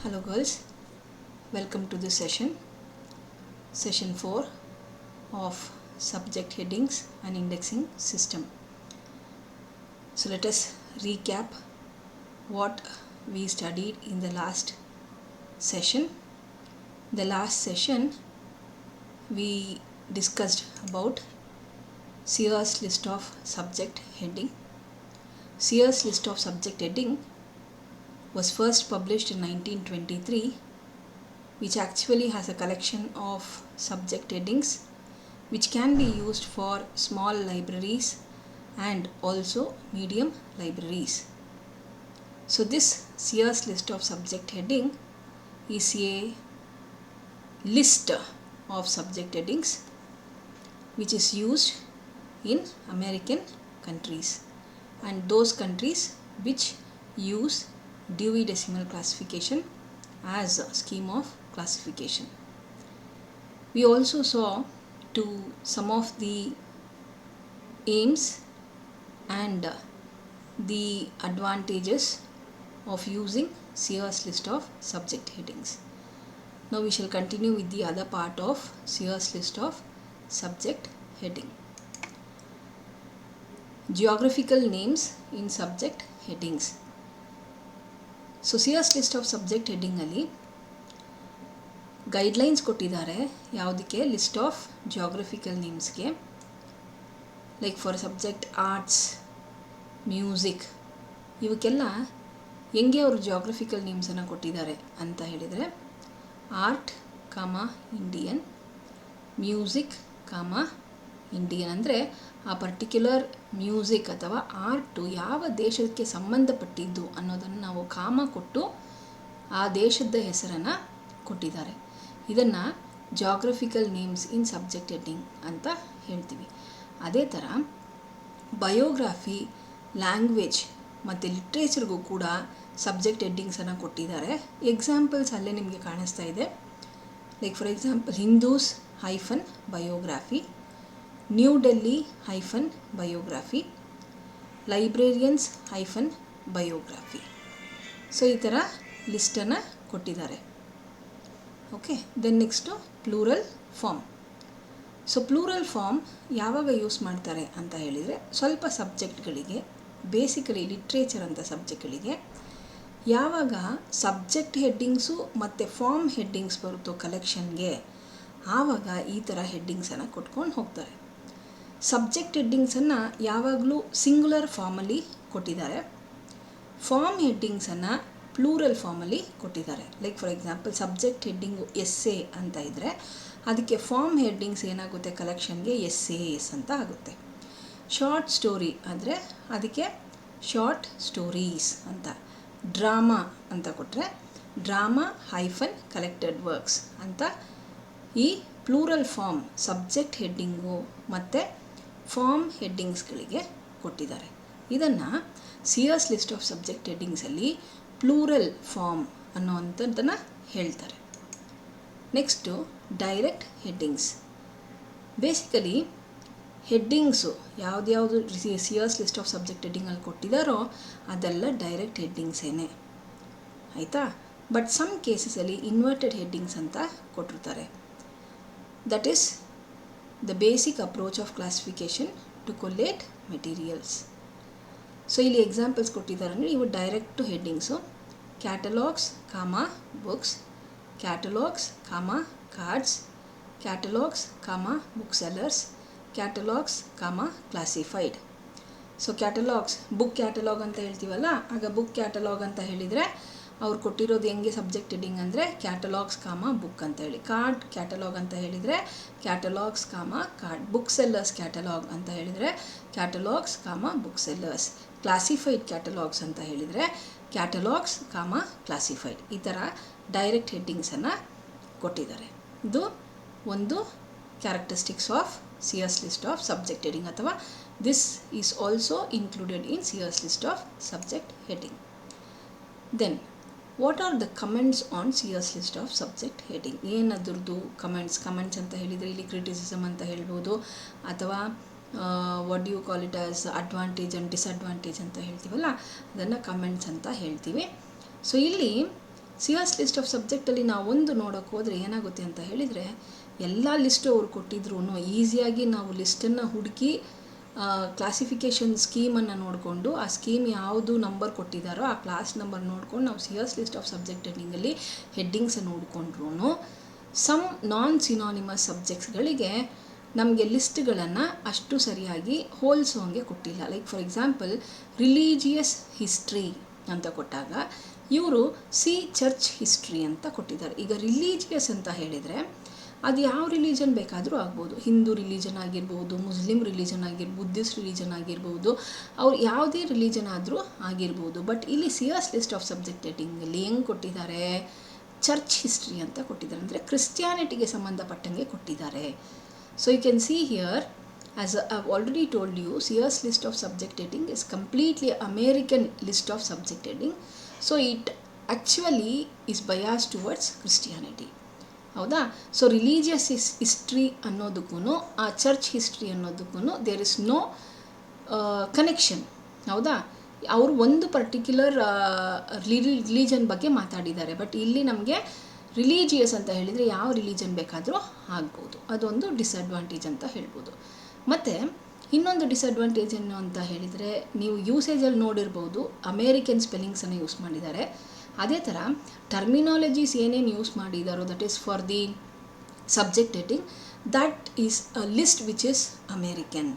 Hello girls, welcome to this session 4 of subject headings and indexing system. So let us recap what we studied in the last session. The last session we discussed about Sears list of subject heading. Sears list of subject heading was first published in 1923, which actually has a collection of subject headings which can be used for small libraries and also medium libraries. So this Sears list of subject heading is a list of subject headings which is used in American countries and those countries which use Dewey Decimal Classification as a scheme of classification. We also saw some of the aims and the advantages of using Sears list of subject headings. Now we shall continue with the other part of Sears list of subject heading. Geographical names in subject headings. So Sears list of subject heading ಅಲ್ಲಿ guidelines ಕೊಟ್ಟಿದ್ದಾರೆ ಯಾವುದಕ್ಕೆ list of geographical ನೇಮ್ಸ್ಗೆ. Like for subject arts, music ಇವಕ್ಕೆಲ್ಲ ಹೆಂಗೆ ಅವರು geographical ನೇಮ್ಸನ್ನು ಕೊಟ್ಟಿದ್ದಾರೆ ಅಂತ ಹೇಳಿದರೆ ಆರ್ಟ್ ಇಂಡಿಯನ್, ಮ್ಯೂಸಿಕ್ ಇಂಡಿಯನ್ ಅಂದರೆ ಆ ಪರ್ಟಿಕ್ಯುಲರ್ ಮ್ಯೂಸಿಕ್ ಅಥವಾ ಆರ್ಟು ಯಾವ ದೇಶಕ್ಕೆ ಸಂಬಂಧಪಟ್ಟಿದ್ದು ಅನ್ನೋದನ್ನು ನಾವು ಕೊಟ್ಟು ಆ ದೇಶದ ಹೆಸರನ್ನು ಕೊಟ್ಟಿದ್ದಾರೆ. ಇದನ್ನು geographical names in subject heading ಅಂತ ಹೇಳ್ತೀವಿ. ಅದೇ ಥರ ಬಯೋಗ್ರಫಿ, ಲ್ಯಾಂಗ್ವೇಜ್ ಮತ್ತು ಲಿಟ್ರೇಚರ್ಗೂ ಕೂಡ ಸಬ್ಜೆಕ್ಟ್ ಹೆಡ್ಡಿಂಗ್ಸನ್ನು ಕೊಟ್ಟಿದ್ದಾರೆ. ಎಕ್ಸಾಂಪಲ್ಸ್ ಅಲ್ಲೇ ನಿಮಗೆ ಕಾಣಿಸ್ತಾ ಇದೆ. Like for example Hindus biography, New Delhi biography, librarians biography. So ಈ ಥರ ಲಿಸ್ಟನ್ನು ಕೊಟ್ಟಿದ್ದಾರೆ. Okay, then next plural form. So plural form ಯಾವಾಗ ಯೂಸ್ ಮಾಡ್ತಾರೆ ಅಂತ ಹೇಳಿದರೆ ಸ್ವಲ್ಪ ಸಬ್ಜೆಕ್ಟ್ಗಳಿಗೆ, ಬೇಸಿಕಲಿ ಲಿಟ್ರೇಚರ್ ಅಂತ ಸಬ್ಜೆಕ್ಟ್ಗಳಿಗೆ ಯಾವಾಗ ಸಬ್ಜೆಕ್ಟ್ ಹೆಡ್ಡಿಂಗ್ಸು ಮತ್ತು ಫಾರ್ಮ್ ಹೆಡ್ಡಿಂಗ್ಸ್ ಬರುತ್ತೋ ಕಲೆಕ್ಷನ್ಗೆ, ಆವಾಗ ಈ ಥರ ಹೆಡ್ಡಿಂಗ್ಸನ್ನು ಕೊಟ್ಕೊಂಡು ಹೋಗ್ತಾರೆ. ಸಬ್ಜೆಕ್ಟ್ ಹೆಡ್ಡಿಂಗ್ಸನ್ನು ಯಾವಾಗಲೂ ಸಿಂಗುಲರ್ ಫಾರ್ಮಲ್ಲಿ ಕೊಟ್ಟಿದ್ದಾರೆ, ಫಾರ್ಮ್ ಹೆಡ್ಡಿಂಗ್ಸನ್ನು ಪ್ಲೂರಲ್ ಫಾರ್ಮಲ್ಲಿ ಕೊಟ್ಟಿದ್ದಾರೆ. Like for example subject heading essay ಅಂತ ಇದ್ದರೆ ಅದಕ್ಕೆ ಫಾರ್ಮ್ ಹೆಡ್ಡಿಂಗ್ಸ್ ಏನಾಗುತ್ತೆ ಕಲೆಕ್ಷನ್ಗೆ ಎಸ್ಸೇಸ್ ಅಂತ ಆಗುತ್ತೆ. ಶಾರ್ಟ್ ಸ್ಟೋರಿ ಅಂದರೆ ಅದಕ್ಕೆ ಶಾರ್ಟ್ ಸ್ಟೋರೀಸ್ ಅಂತ. ಡ್ರಾಮಾ ಅಂತ ಕೊಟ್ಟರೆ ಡ್ರಾಮಾ ಕಲೆಕ್ಟೆಡ್ ವರ್ಕ್ಸ್ ಅಂತ ಈ ಪ್ಲೂರಲ್ ಫಾರ್ಮ್ ಸಬ್ಜೆಕ್ಟ್ ಹೆಡ್ಡಿಂಗು ಮತ್ತು ಫಾರ್ಮ್ ಹೆಡ್ಡಿಂಗ್ಸ್ಗಳಿಗೆ ಕೊಟ್ಟಿದ್ದಾರೆ. ಇದನ್ನು ಸಿಯರ್ಸ್ ಲಿಸ್ಟ್ ಆಫ್ ಸಬ್ಜೆಕ್ಟ್ ಹೆಡ್ಡಿಂಗ್ಸಲ್ಲಿ ಪ್ಲೂರಲ್ ಫಾರ್ಮ್ ಅನ್ನೋವಂಥದ್ದನ್ನು ಹೇಳ್ತಾರೆ. Next direct headings. Basically headings ಯಾವ್ದ್ಯಾವುದು ಸಿಯರ್ಸ್ ಲಿಸ್ಟ್ ಆಫ್ ಸಬ್ಜೆಕ್ಟ್ ಹೆಡ್ಡಿಂಗಲ್ಲಿ ಕೊಟ್ಟಿದ್ದಾರೋ ಅದೆಲ್ಲ ಡೈರೆಕ್ಟ್ ಹೆಡ್ಡಿಂಗ್ಸೇನೆ, ಆಯಿತಾ. ಬಟ್ ಸಮ್ ಕೇಸಸಲ್ಲಿ ಇನ್ವರ್ಟೆಡ್ ಹೆಡ್ಡಿಂಗ್ಸ್ ಅಂತ ಕೊಟ್ಟಿರ್ತಾರೆ. That is the basic approach of classification to collate materials. So ಇಲ್ಲಿ ಎಕ್ಸಾಂಪಲ್ಸ್ ಕೊಟ್ಟಿದ್ದಾರೆ ಅಂದರೆ ಇವು direct headings. Catalogues books, catalogues cards, catalogues book sellers, catalogues classified. So catalogues, book catalogue ಅಂತ ಹೇಳ್ತೀವಲ್ಲ, ಆಗ ಬುಕ್ ಕ್ಯಾಟಲಾಗ್ ಅಂತ ಹೇಳಿದರೆ ಅವ್ರು ಕೊಟ್ಟಿರೋದು ಹೆಂಗೆ ಸಬ್ಜೆಕ್ಟ್ ಹೆಡ್ಡಿಂಗ್ ಅಂದರೆ ಕ್ಯಾಟಲಾಗ್ಸ್ ಬುಕ್ ಅಂತ ಹೇಳಿ. ಕಾರ್ಡ್ ಕ್ಯಾಟಲಾಗ್ ಅಂತ ಹೇಳಿದರೆ catalogues card. Book sellers catalogue ಅಂತ ಹೇಳಿದರೆ catalogues book sellers. Classified catalogues ಅಂತ ಹೇಳಿದರೆ ಕ್ಯಾಟಲಾಗ್ಸ್ ಕ್ಲಾಸಿಫೈಡ್. ಈ ಥರ ಡೈರೆಕ್ಟ್ ಹೆಡ್ಡಿಂಗ್ಸನ್ನು ಕೊಟ್ಟಿದ್ದಾರೆ. ಇದು ಒಂದು characteristics of Sears list of subject heading, ಅಥವಾ this is also included in Sears list of subject heading. Then what are the comments on Sears list of subject heading? ಏನದ್ರದ್ದು comments ಅಂತ ಹೇಳಿದರೆ ಇಲ್ಲಿ ಕ್ರಿಟಿಸಿಸಮ್ ಅಂತ ಹೇಳ್ಬೋದು, ಅಥವಾ what you call it as advantage and disadvantage ಅಂತ ಹೇಳ್ತೀವಲ್ಲ, ಅದನ್ನು ಕಮೆಂಟ್ಸ್ ಅಂತ ಹೇಳ್ತೀವಿ. ಸೊ ಇಲ್ಲಿ ಸಿ ಎಸ್ ಲಿಸ್ಟ್ ಆಫ್ ಸಬ್ಜೆಕ್ಟಲ್ಲಿ ನಾವು ಒಂದು ನೋಡೋಕ್ಕೆ ಹೋದರೆ ಏನಾಗುತ್ತೆ ಅಂತ ಹೇಳಿದರೆ, ಎಲ್ಲ ಲಿಸ್ಟು ಅವ್ರು ಕೊಟ್ಟಿದ್ರು ಈಸಿಯಾಗಿ ನಾವು ಲಿಸ್ಟನ್ನು ಹುಡುಕಿ ಕ್ಲಾಸಿಫಿಕೇಷನ್ ಸ್ಕೀಮನ್ನು ನೋಡಿಕೊಂಡು ಆ ಸ್ಕೀಮ್ ಯಾವುದು ನಂಬರ್ ಕೊಟ್ಟಿದ್ದಾರೋ ಆ ಕ್ಲಾಸ್ ನಂಬರ್ ನೋಡ್ಕೊಂಡು ನಾವು C S list of subject ಹೆಡ್ಡಿಂಗಲ್ಲಿ ಹೆಡ್ಡಿಂಗ್ಸನ್ನು ನೋಡಿಕೊಂಡ್ರೂ ಸಮ್ ನಾನ್ ಸಿನಾನಿಮಸ್ ಸಬ್ಜೆಕ್ಟ್ಸ್ಗಳಿಗೆ ನಮಗೆ ಲಿಸ್ಟ್ಗಳನ್ನು ಅಷ್ಟು ಸರಿಯಾಗಿ ಹೋಲಿಸೋಂಗೆ ಕೊಟ್ಟಿಲ್ಲ. Like for example religious history ಅಂತ ಕೊಟ್ಟಾಗ ಇವರು ಸಿ ಚರ್ಚ್ ಹಿಸ್ಟ್ರಿ ಅಂತ ಕೊಟ್ಟಿದ್ದಾರೆ. ಈಗ ರಿಲೀಜಿಯಸ್ ಅಂತ ಹೇಳಿದರೆ ಅದು ಯಾವ ರಿಲಿಜನ್ ಬೇಕಾದರೂ ಆಗ್ಬೋದು, ಹಿಂದೂ ರಿಲಿಜನ್ ಆಗಿರ್ಬೋದು, ಮುಸ್ಲಿಮ್ ರಿಲಿಜನ್ ಆಗಿರ್ಬೋದು, ಬುದ್ಧಿಸ್ಟ್ ರಿಲಿಜನ್ ಆಗಿರ್ಬೋದು, ಅವ್ರು ಯಾವುದೇ ರಿಲಿಜನ್ ಆದರೂ ಆಗಿರ್ಬೋದು. ಬಟ್ ಇಲ್ಲಿ C S list of subject ಹೆಡ್ಡಿಂಗಲ್ಲಿ ಹೆಂಗೆ ಕೊಟ್ಟಿದ್ದಾರೆ, ಚರ್ಚ್ ಹಿಸ್ಟ್ರಿ ಅಂತ ಕೊಟ್ಟಿದ್ದಾರೆ, ಅಂದರೆ ಕ್ರಿಸ್ಟಿಯಾನಿಟಿಗೆ ಸಂಬಂಧಪಟ್ಟಂಗೆ ಕೊಟ್ಟಿದ್ದಾರೆ. So you can see here, as I have already told you, C S list of subject heading is completely American list of subject heading. So it actually is bias towards Christianity. ಹೌದಾ? So religious history ಅನ್ನೋದಕ್ಕೂ ಆ church history ಅನ್ನೋದಕ್ಕೂ there is no connection. ಹೌದಾ? ಅವರು ಒಂದು particular religion ಬಗ್ಗೆ ಮಾತಾಡಿದ್ದಾರೆ. But ಇಲ್ಲಿ ನಮಗೆ ರಿಲೀಜಿಯಸ್ ಅಂತ ಹೇಳಿದರೆ ಯಾವ ರಿಲಿಜನ್ ಬೇಕಾದರೂ ಆಗ್ಬೋದು. ಅದೊಂದು ಡಿಸಡ್ವಾಂಟೇಜ್ ಅಂತ ಹೇಳ್ಬೋದು. ಮತ್ತು ಇನ್ನೊಂದು ಡಿಸಡ್ವಾಂಟೇಜ್ ಏನು ಅಂತ ಹೇಳಿದರೆ, ನೀವು ಯೂಸೇಜಲ್ಲಿ ನೋಡಿರ್ಬೋದು ಅಮೇರಿಕನ್ ಸ್ಪೆಲ್ಲಿಂಗ್ಸನ್ನು ಯೂಸ್ ಮಾಡಿದ್ದಾರೆ. ಅದೇ ಥರ ಟರ್ಮಿನಾಲಜೀಸ್ ಏನೇನು ಯೂಸ್ ಮಾಡಿದಾರೋ that is for the subject heading, that is a list which is American.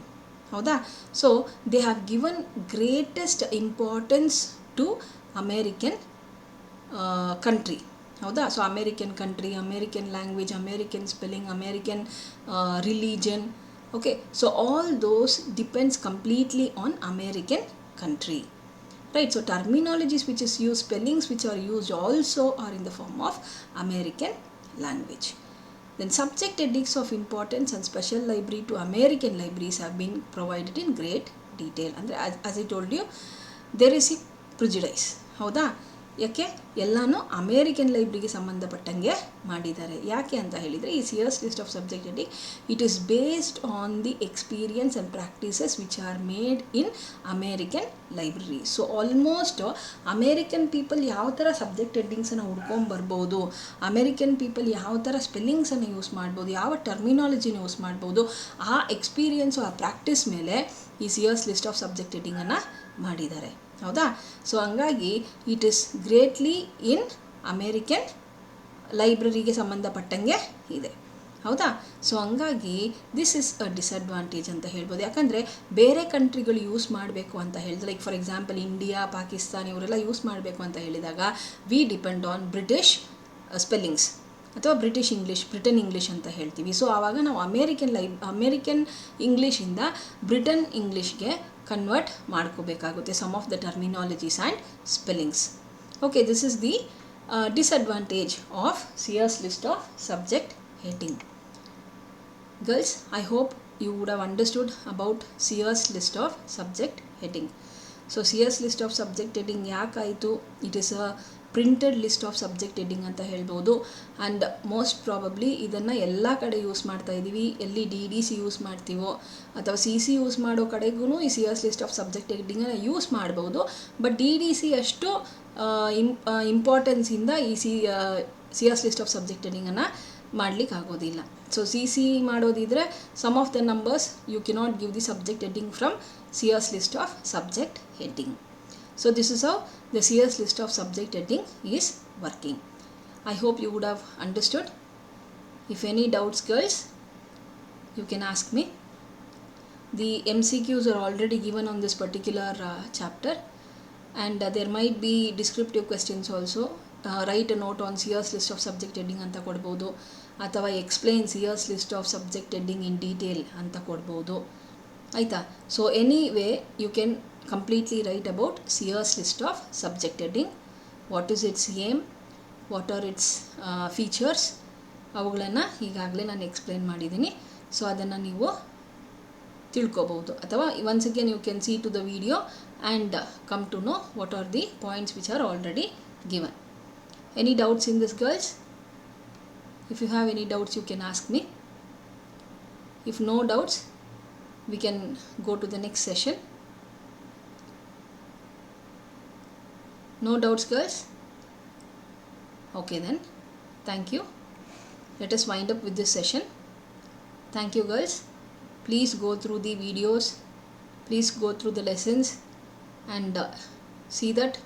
ಹೌದಾ? So they have given greatest importance to American country. ಹೌದಾ? So American country, American language, American spelling, American religion. Okay, so all those depends completely on American country, right? So terminologies which is used, spellings which are used also are in the form of American language. Then subject headings of importance and special library to American libraries have been provided in great detail. And as I told you, there is a prejudice. ಹೌದಾ? ಯಾಕೆ ಎಲ್ಲನೂ American ಲೈಬ್ರರಿಗೆ ಸಂಬಂಧಪಟ್ಟಂಗೆ ಮಾಡಿದ್ದಾರೆ. ಯಾಕೆ ಅಂತ ಹೇಳಿದರೆ, ಈ C S list of subject heading it is based on the experience and practices which are made in American library. So almost American people ಯಾವ ಥರ ಸಬ್ಜೆಕ್ಟ್ ಹೆಡ್ಡಿಂಗ್ಸನ್ನು ಹುಡ್ಕೊಂಬರ್ಬೋದು, ಅಮೇರಿಕನ್ ಪೀಪಲ್ ಯಾವ ಥರ ಸ್ಪೆಲ್ಲಿಂಗ್ಸನ್ನು ಯೂಸ್ ಮಾಡ್ಬೋದು, ಯಾವ ಟರ್ಮಿನಾಲಜಿನ ಯೂಸ್ ಮಾಡ್ಬೋದು, ಆ ಎಕ್ಸ್ಪೀರಿಯನ್ಸು ಆ ಪ್ರಾಕ್ಟೀಸ್ ಮೇಲೆ ಈ C S list of subject ಹೆಡ್ಡಿಂಗನ್ನು ಮಾಡಿದ್ದಾರೆ. ಹೌದಾ? ಸೊ ಹಂಗಾಗಿ it is greatly in American ಲೈಬ್ರರಿಗೆ ಸಂಬಂಧಪಟ್ಟಂಗೆ ಇದೆ. ಹೌದಾ? ಸೊ ಹಂಗಾಗಿ ದಿಸ್ ಇಸ್ ಅ ಡಿಸಡ್ವಾಂಟೇಜ್ ಅಂತ ಹೇಳ್ಬೋದು. ಯಾಕಂದರೆ ಬೇರೆ ಕಂಟ್ರಿಗಳು ಯೂಸ್ ಮಾಡಬೇಕು ಅಂತ ಹೇಳಿದ್ರೆ, like for example India, Pakistan ಇವರೆಲ್ಲ ಯೂಸ್ ಮಾಡಬೇಕು ಅಂತ ಹೇಳಿದಾಗ we depend on British spellings ಅಥವಾ ಬ್ರಿಟಿಷ್ ಇಂಗ್ಲೀಷ್, ಬ್ರಿಟನ್ ಇಂಗ್ಲೀಷ್ ಅಂತ ಹೇಳ್ತೀವಿ. ಸೊ ಆವಾಗ ನಾವು ಅಮೇರಿಕನ್ ಇಂಗ್ಲೀಷಿಂದ ಬ್ರಿಟನ್ ಇಂಗ್ಲೀಷ್ಗೆ ಕನ್ವರ್ಟ್ ಮಾಡ್ಕೋಬೇಕಾಗುತ್ತೆ some of the terminologies and spellings. Okay, this is the disadvantage of CS list of subject heading. Girls, I hope you would have understood about CS list of subject heading. So CS list of subject heading ಯಾಕಾಯಿತು, it is a printed list of subject heading ಅಂತ ಹೇಳ್ಬೋದು. And most probably ಇದನ್ನು ಎಲ್ಲ ಕಡೆ use ಮಾಡ್ತಾ ಇದ್ದೀವಿ. ಎಲ್ಲಿ DDC use ಮಾಡ್ತೀವೋ ಅಥವಾ CC ಯೂಸ್ ಮಾಡೋ ಕಡೆಗೂ ಈ CS ಲಿಸ್ಟ್ ಆಫ್ ಸಬ್ಜೆಕ್ಟ್ ಹೆಡ್ಡಿಂಗನ್ನು ಯೂಸ್ ಮಾಡ್ಬೋದು. ಬಟ್ DDC ಅಷ್ಟು ಇಂಪಾರ್ಟೆನ್ಸಿಂದ ಈ CS ಲಿಸ್ಟ್ ಆಫ್ ಸಬ್ಜೆಕ್ಟ್ ಹೆಡ್ಡಿಂಗನ್ನು ಮಾಡಲಿಕ್ಕೆ ಆಗೋದಿಲ್ಲ. ಸೊ CC ಮಾಡೋದಿದ್ರೆ some of the numbers you cannot give the subject heading from CS list of subject heading. So this is how the CS list of subject heading is working. I hope you would have understood. If any doubts, girls, you can ask me. The MCQs are already given on this particular chapter, and there might be descriptive questions also. Write a note on CS list of subject heading anta kodbodu, athava explain CS list of subject heading in detail anta kodbodu. Aita, so anyway you can completely write about CS list of subject heading. What is its aim, what are its features, ಅವುಗಳನ್ನು ಈಗಾಗಲೇ ನಾನು explain ಮಾಡಿದ್ದೀನಿ. So ಅದನ್ನು ನೀವು ತಿಳ್ಕೊಬೋದು. ಅಥವಾ once again you can see to the video and come to know what are the points which are already given. Any doubts in this, girls? If you have any doubts you can ask me. If no doubts, we can go to the next session. No doubts, girls? Okay then, thank you. Let us wind up with this session. Thank you girls. Please go through the videos, please go through the lessons, and see that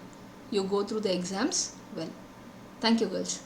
you go through the exams well. Thank you girls.